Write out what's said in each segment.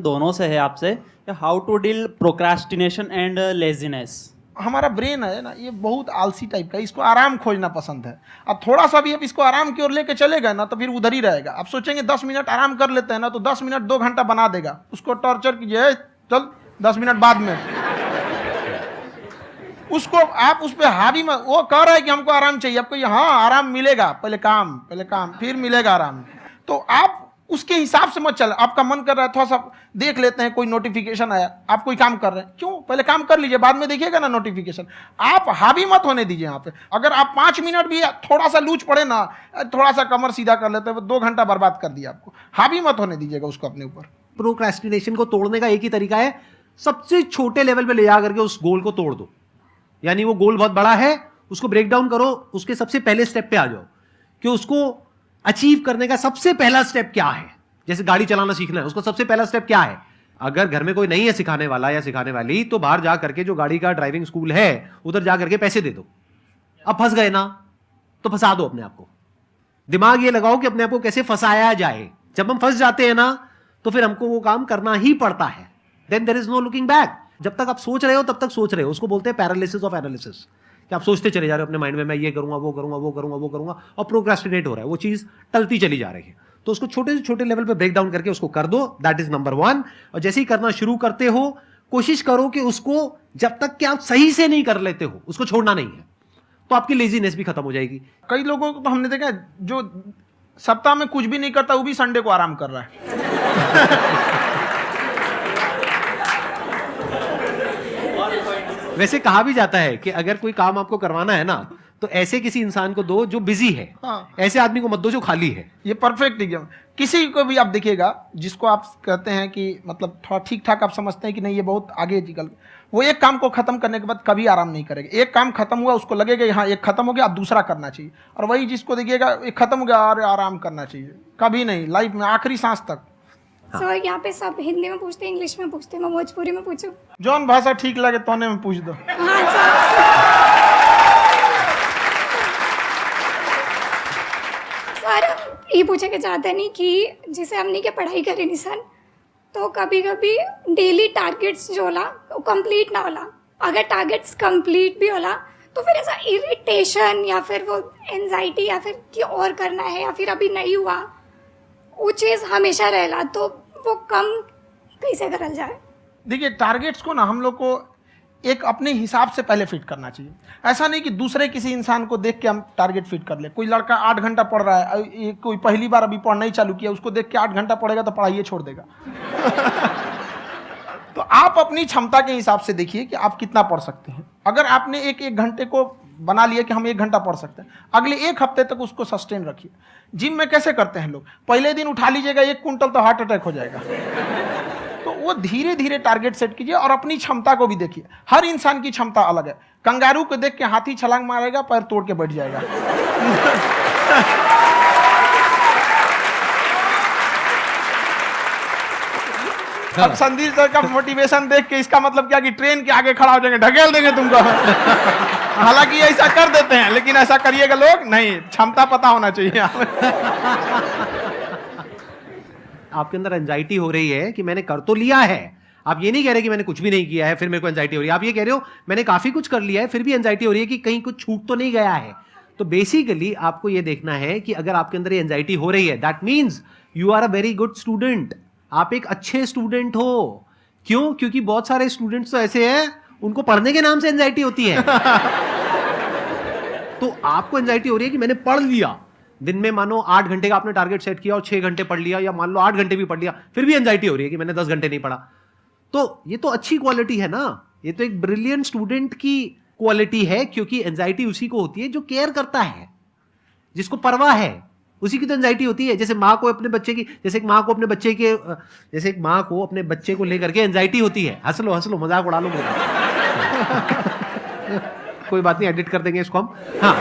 दोनों से है आपसे, how to deal procrastination and laziness. हमारा ब्रेन है ना, ये बहुत आलसी टाइप का है, इसको आराम खोजना पसंद है। अब थोड़ा सा भी आप इसको आराम की ओर लेके चले गए ना तो फिर उधर ही रहेगा। आप सोचेंगे 10 मिनट आराम कर लेते हैं ना, तो 10 मिनट 2 घंटा बना देगा। उसको टॉर्चर कीजिए, चल 10 मिनट बाद में। उसको आप उस पर हावी मत, वो कह रहा है कि हमको आराम चाहिए, आपको हाँ आराम मिलेगा, पहले काम फिर मिलेगा आराम। तो आप उसके हिसाब से मत चल। आपका मन कर रहा है थोड़ा सा देख लेते हैं, कोई नोटिफिकेशन आया, आप कोई काम कर रहे हैं, क्यों पहले काम कर लीजिए, बाद में देखिएगा ना नोटिफिकेशन। आप हावी मत होने दीजिए यहाँ पे। अगर आप 5 मिनट भी थोड़ा सा लूज पड़े ना, थोड़ा सा कमर सीधा कर लेते हैं, 2 घंटा बर्बाद कर दिया आपको। हावी मत होने दीजिएगा उसको अपने ऊपर। प्रोक्रेस्टिनेशन को तोड़ने का एक ही तरीका है, सबसे छोटे लेवल पे ले जा करके उस गोल को तोड़ दो। यानी वो गोल बहुत बड़ा है, उसको ब्रेक डाउन करो, उसके सबसे पहले स्टेप पे आ जाओ कि उसको अचीव करने का सबसे पहला स्टेप क्या है। जैसे गाड़ी चलाना सीखना है, उसका सबसे पहला स्टेप क्या है। अगर घर में कोई नहीं है सिखाने वाला या सिखाने वाली, तो बाहर जा करके जो गाड़ी का ड्राइविंग स्कूल है उधर जा करके पैसे दे दो। अब फंस गए ना तो फंसा दो अपने आप को। दिमाग ये लगाओ कि अपने आप को कैसे फंसाया जाए। जब हम फंस जाते हैं ना तो फिर हमको वो काम करना ही पड़ता है। Then there is no looking back. जब तक आप सोच रहे हो तब तक सोच रहे हो, उसको बोलते हैं पैरालिसिस ऑफ एनालिसिस, कि आप सोचते चले जा रहे हो अपने माइंड में, मैं ये करूंगा वो करूंगा वो करूंगा वो करूंगा, और प्रोक्रेस्टिनेट हो रहा है, वो चीज टलती चली जा रही है। तो उसको छोटे से छोटे लेवल पे ब्रेक डाउन करके उसको कर दो। That is number 1। और जैसे ही करना शुरू करते हो, कोशिश करो कि उसको जब तक कि आप सही से नहीं कर लेते हो उसको छोड़ना नहीं है, तो आपकी लेजीनेस भी खत्म हो जाएगी। कई लोगों को तो हमने देखा है, जो सप्ताह में कुछ भी नहीं करता वो भी संडे को आराम कर रहा है। वैसे कहा भी जाता है कि अगर कोई काम आपको करवाना है ना, तो ऐसे किसी इंसान को दो जो बिजी है। हाँ। ऐसे आदमी को मत दो जो खाली है। ये परफेक्ट एग्जाम। किसी को भी आप देखिएगा जिसको आप कहते हैं कि मतलब थोड़ा ठीक ठाक आप समझते हैं कि नहीं ये बहुत आगे निकल, वो एक काम को खत्म करने के बाद कभी आराम नहीं करेगा। एक काम खत्म हुआ उसको लगेगा हाँ एक खत्म हो गया, अब दूसरा करना चाहिए। और वही जिसको देखिएगा एक खत्म हो गया और आराम करना चाहिए, कभी नहीं, लाइफ में आखिरी सांस तक। सर यहाँ पे सब हिंदी में पूछते हैं, इंग्लिश में पूछते हैं, मैं भोजपुरी में पूछूं? जौन भाषा ठीक लगे तोने में पूछ दो। हाँ सर। सर ये पूछे के चाहते नहीं कि जैसे हमने के पढ़ाई करी नहीं सर, तो कभी कभी डेली टारगेट्स जो होला वो कंप्लीट ना होला। अगर टारगेट्स कंप्लीट भी होला तो फिर ऐसा इरिटेशन या फिर वो एंजाइटी या फिर कि और करना है या फिर अभी नहीं हुआ, वो चीज़ हमेशा रहेला। तो वो कम कैसे करल जाए? देखिए टारगेट्स को ना हम लोग को एक अपने हिसाब से पहले फिट करना चाहिए। ऐसा नहीं कि दूसरे किसी इंसान को देख के हम टारगेट फिट कर ले। कोई लड़का 8 घंटा पढ़ रहा है, कोई पहली बार अभी पढ़ना ही चालू किया, उसको देख के 8 घंटा पढ़ेगा तो पढ़ाई छोड़ देगा। तो आप अपनी क्षमता के हिसाब से देखिए कि आप कितना पढ़ सकते हैं। अगर आपने एक घंटे को बना लिया कि हम 1 घंटा पढ़ सकते हैं, अगले 1 हफ्ते तक उसको सस्टेन रखिए। जिम में कैसे करते हैं लोग, पहले दिन उठा लीजिएगा 1 कुंटल तो हार्ट अटैक हो जाएगा। तो वो धीरे धीरे टारगेट सेट कीजिए और अपनी क्षमता को भी देखिए। हर इंसान की क्षमता अलग है। कंगारू को देख के हाथी छलांग मारेगा, पैर तोड़ के बैठ जाएगा। अब संदीप सर का मोटिवेशन देख के इसका मतलब क्या कि ट्रेन के आगे खड़ा हो जाएंगे, ढकेल देंगे तुमको। हालांकि ऐसा कर देते हैं, लेकिन ऐसा करिएगा लोग नहीं, क्षमता पता होना चाहिए। आपके अंदर एंजाइटी हो रही है कि मैंने कर तो लिया है। आप ये नहीं कह रहे कि मैंने कुछ भी नहीं किया है फिर मेरे को एंजाइटी हो रही है। आप ये कह रहे हो मैंने काफी कुछ कर लिया है फिर भी एंजाइटी हो रही है कि कहीं कुछ छूट तो नहीं गया है। तो बेसिकली आपको ये देखना है कि अगर आपके अंदर ये एंजाइटी हो रही है, that means you are a very good student. आप एक अच्छे स्टूडेंट हो। क्यों? क्योंकि बहुत सारे स्टूडेंट्स तो ऐसे हैं उनको पढ़ने के नाम से एंजाइटी होती है। तो आपको एंजाइटी हो रही है कि मैंने पढ़ लिया। दिन में मानो 8 घंटे का आपने टारगेट सेट किया और 6 घंटे पढ़ लिया, या मान लो 8 घंटे भी पढ़ लिया, फिर भी एंजाइटी हो रही है कि मैंने 10 घंटे नहीं पढ़ा। तो ये तो अच्छी क्वालिटी है ना, ये तो एक ब्रिलियंट स्टूडेंट की क्वालिटी है। क्योंकि एंजाइटी उसी को होती है जो केयर करता है, जिसको परवाह है, उसी की तो एंजाइटी होती है। जैसे माँ को अपने बच्चे की, जैसे एक माँ को अपने बच्चे के, जैसे एक माँ को अपने बच्चे को लेकर के एंजाइटी होती है। हंस लो मजाक उड़ा लो मेरा। कोई बात नहीं, एडिट कर देंगे इसको हम। हाँ।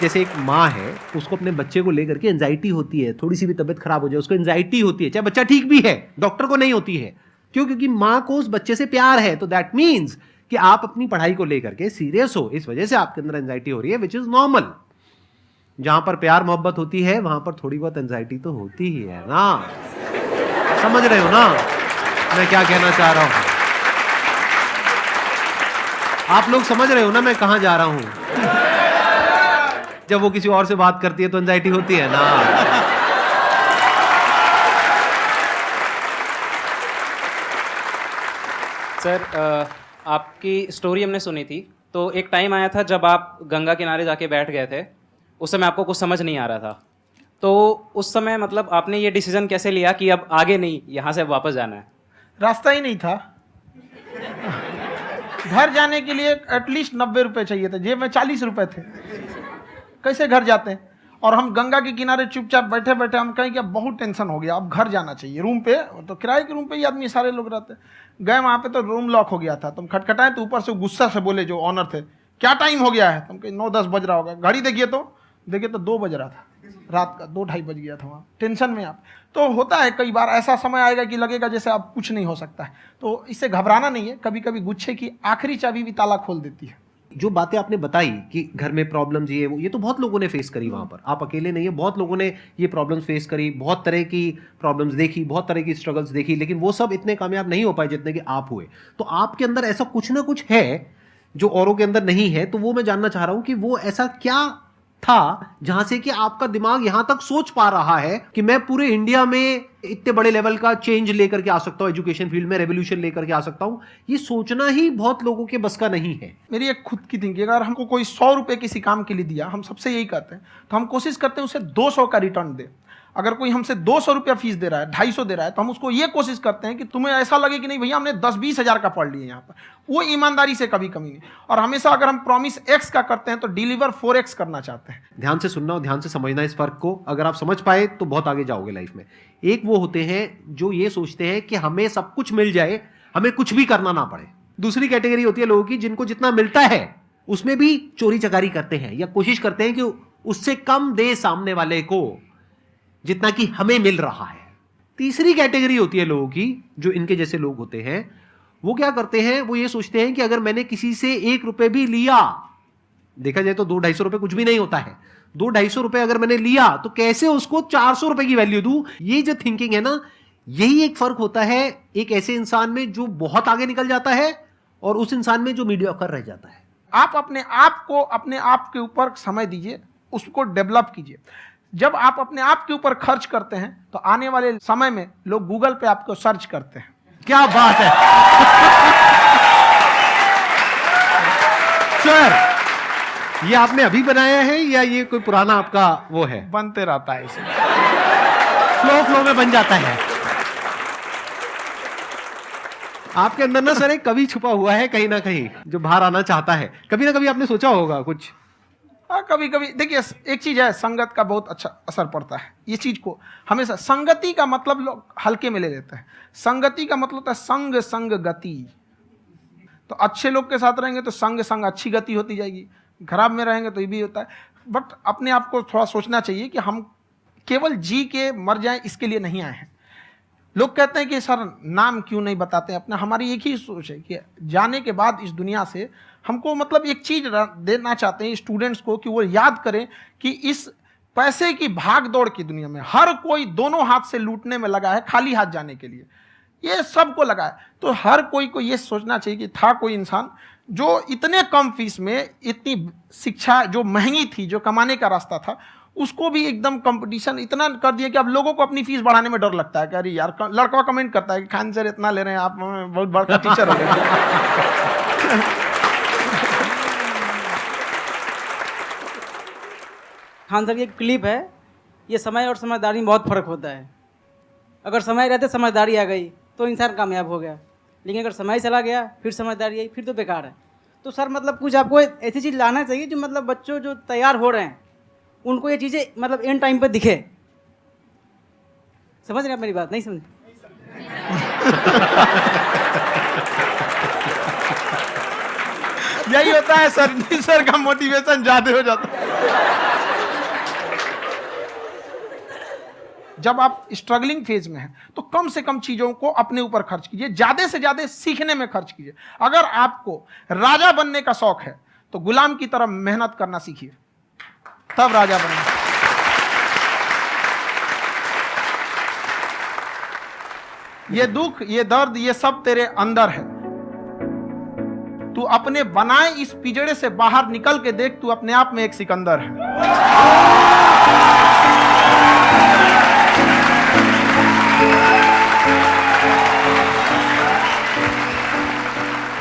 जैसे एक माँ है, उसको अपने बच्चे को लेकर के एंजाइटी होती है, थोड़ी सी भी तबीयत खराब हो जाए उसको एंजाइटी होती है, चाहे बच्चा ठीक भी है, डॉक्टर को नहीं होती है। क्यों? क्योंकि माँ को उस बच्चे से प्यार है। तो दैट मीन्स कि आप अपनी पढ़ाई को लेकर के सीरियस हो, इस वजह से आपके अंदर एंजाइटी हो रही है, विच इज नॉर्मल। जहां पर प्यार मोहब्बत होती है वहां पर थोड़ी बहुत एंजाइटी तो होती ही है ना। समझ रहे हो ना मैं क्या कहना चाह रहा हूं? आप लोग समझ रहे हो ना मैं कहां जा रहा हूं? जब वो किसी और से बात करती है तो एंजाइटी होती है ना। सर आपकी स्टोरी हमने सुनी थी, तो एक टाइम आया था जब आप गंगा किनारे जाके बैठ गए थे। उस समय आपको कुछ समझ नहीं आ रहा था, तो उस समय मतलब आपने ये डिसीजन कैसे लिया कि अब आगे नहीं, यहाँ से वापस जाना है? रास्ता ही नहीं था। घर जाने के लिए एटलीस्ट 90 रुपए चाहिए थे, जेब में 40 रुपए थे। कैसे घर जाते हैं? और हम गंगा के किनारे चुपचाप बैठे बैठे हम कहें कि अब बहुत टेंशन हो गया, अब घर जाना चाहिए। रूम पे तो किराए के रूम पे ही आदमी सारे लोग रहते। गए वहाँ पे तो रूम लॉक हो गया था। तुम खटखटाए तो ऊपर से गुस्सा से बोले जो ऑनर थे, क्या टाइम हो गया है? तुम कहे 9-10 बज रहा होगा। घड़ी देखिए तो 2 बज रहा था रात का, 2-2:30 बज गया था। वहाँ टेंशन में आप तो होता है, कई बार ऐसा समय आएगा कि लगेगा जैसे अब कुछ नहीं हो सकता है। तो इससे घबराना नहीं है। कभी कभी गुच्छे की आखिरी चाबी भी ताला खोल देती है। जो बातें आपने बताई कि घर में प्रॉब्लम्स ये तो बहुत लोगों ने फेस करी वहां पर। आप अकेले नहीं है, बहुत लोगों ने ये प्रॉब्लम्स फेस करी, बहुत तरह की प्रॉब्लम्स देखी, बहुत तरह की स्ट्रगल्स देखी, लेकिन वो सब इतने कामयाब नहीं हो पाए जितने कि आप हुए। तो आपके अंदर ऐसा कुछ ना कुछ है जो औरों के अंदर नहीं है। तो वो मैं जानना चाह रहा हूं कि वो ऐसा क्या था जहां से कि आपका दिमाग यहां तक सोच पा रहा है कि मैं पूरे इंडिया में इतने बड़े लेवल का चेंज लेकर के आ सकता हूं, एजुकेशन फील्ड में रेवोल्यूशन लेकर के आ सकता हूं। ये सोचना ही बहुत लोगों के बस का नहीं है। मेरी एक खुद की थिंकिंग, अगर हमको कोई 100 रुपए किसी काम के लिए दिया, हम सबसे यही कहते हैं, तो हम कोशिश करते हैं उसे 200 का रिटर्न दे। अगर कोई हमसे 200 रुपया फीस दे रहा है, 250 दे रहा है, तो हम उसको ये कोशिश करते हैं कि तुम्हें ऐसा लगे कि नहीं भैया हमने 10-20 हज़ार का पढ़ लिया यहाँ पर। वो ईमानदारी से कभी कमी नहीं। और हमेशा अगर हम प्रॉमिस एक्स का करते हैं तो डिलीवर 4x करना चाहते हैं। ध्यान से सुनना और ध्यान से समझना इस फर्क को। अगर आप समझ पाए तो बहुत आगे जाओगे लाइफ में। एक वो होते हैं जो ये सोचते हैं कि हमें सब कुछ मिल जाए, हमें कुछ भी करना ना पड़े। दूसरी कैटेगरी होती है लोगों की जिनको जितना मिलता है उसमें भी चोरी चकारी करते हैं या कोशिश करते हैं कि उससे कम दे सामने वाले को जितना कि हमें मिल रहा है। तीसरी कैटेगरी होती है लोगों की जो इनके जैसे लोग होते हैं। वो क्या करते हैं? वो ये सोचते हैं कि अगर मैंने किसी से 1 रुपए भी लिया, देखा जाए तो 200-250 रुपए कुछ भी नहीं होता है, 200-250 रुपए अगर मैंने लिया तो कैसे उसको 400 रुपए की वैल्यू दूं। ये जो थिंकिंग है ना, यही एक फर्क होता है एक ऐसे इंसान में जो बहुत आगे निकल जाता है और उस इंसान में जो मीडियोकर रह जाता है। आप अपने आप को अपने आप के ऊपर समय दीजिए, उसको डेवलप कीजिए। जब आप अपने आप के ऊपर खर्च करते हैं तो आने वाले समय में लोग गूगल पे आपको सर्च करते हैं। क्या बात है सर, ये आपने अभी बनाया है या ये कोई पुराना आपका वो है? बनते रहता है इसे, फ्लो में बन जाता है। आपके अंदर ना सर एक कवि छुपा हुआ है कहीं ना कहीं जो बाहर आना चाहता है। कभी ना कभी आपने सोचा होगा कुछ। हाँ, कभी कभी देखिए, एक चीज है, संगत का बहुत अच्छा असर पड़ता है। ये चीज को हमेशा, संगति का मतलब लोग हल्के में ले लेते हैं। संगति का मतलब होता है संग संग गति। तो अच्छे लोग के साथ रहेंगे तो संग संग अच्छी गति होती जाएगी, खराब में रहेंगे तो ये भी होता है। बट अपने आप को थोड़ा सोचना चाहिए कि हम केवल जी के मर जाएं इसके लिए नहीं आए हैं। लोग कहते हैं कि सर नाम क्यों नहीं बताते अपना। हमारी एक ही सोच है कि जाने के बाद इस दुनिया से हमको मतलब एक चीज देना चाहते हैं स्टूडेंट्स को कि वो याद करें कि इस पैसे की भाग दौड़ की दुनिया में हर कोई दोनों हाथ से लूटने में लगा है, खाली हाथ जाने के लिए ये सबको लगा है। तो हर कोई को ये सोचना चाहिए कि था कोई इंसान जो इतने कम फीस में इतनी शिक्षा जो महंगी थी, जो कमाने का रास्ता था, उसको भी एकदम कंपटीशन इतना कर दिया कि अब लोगों को अपनी फीस बढ़ाने में डर लगता है कि अरे यार, लड़का कमेंट करता है कि खान सर इतना ले रहे हैं आप, बहुत बड़ा टीचर हो गए। खान सर की एक क्लिप है, ये समय और समझदारी में बहुत फ़र्क होता है। अगर समय रहते समझदारी आ गई तो इंसान कामयाब हो गया, लेकिन अगर समय चला गया फिर समझदारी आई फिर तो बेकार है। तो सर मतलब कुछ आपको ऐसी चीज़ लाना चाहिए जो मतलब बच्चों जो तैयार हो रहे हैं उनको ये चीज़ें मतलब इन टाइम पे दिखे। समझ रहे आप मेरी बात? नहीं समझ? यही होता है सर का मोटिवेशन ज्यादा हो जाता है। जब आप स्ट्रगलिंग फेज में हैं तो कम से कम चीजों को अपने ऊपर खर्च कीजिए, ज्यादा से ज्यादा सीखने में खर्च कीजिए। अगर आपको राजा बनने का शौक है तो गुलाम की तरह मेहनत करना सीखिए, तब राजा बनेंगे। ये दुख, ये दर्द, ये सब तेरे अंदर है। तू अपने बनाए इस पिंजड़े से बाहर निकल के देख, तू अपने आप में एक सिकंदर है।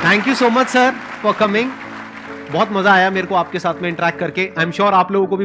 Thank you so much sir for coming. बहुत मजा आया मेरे को आपके साथ में इंटरेक्ट करके। आई एम श्योर आप लोगों को भी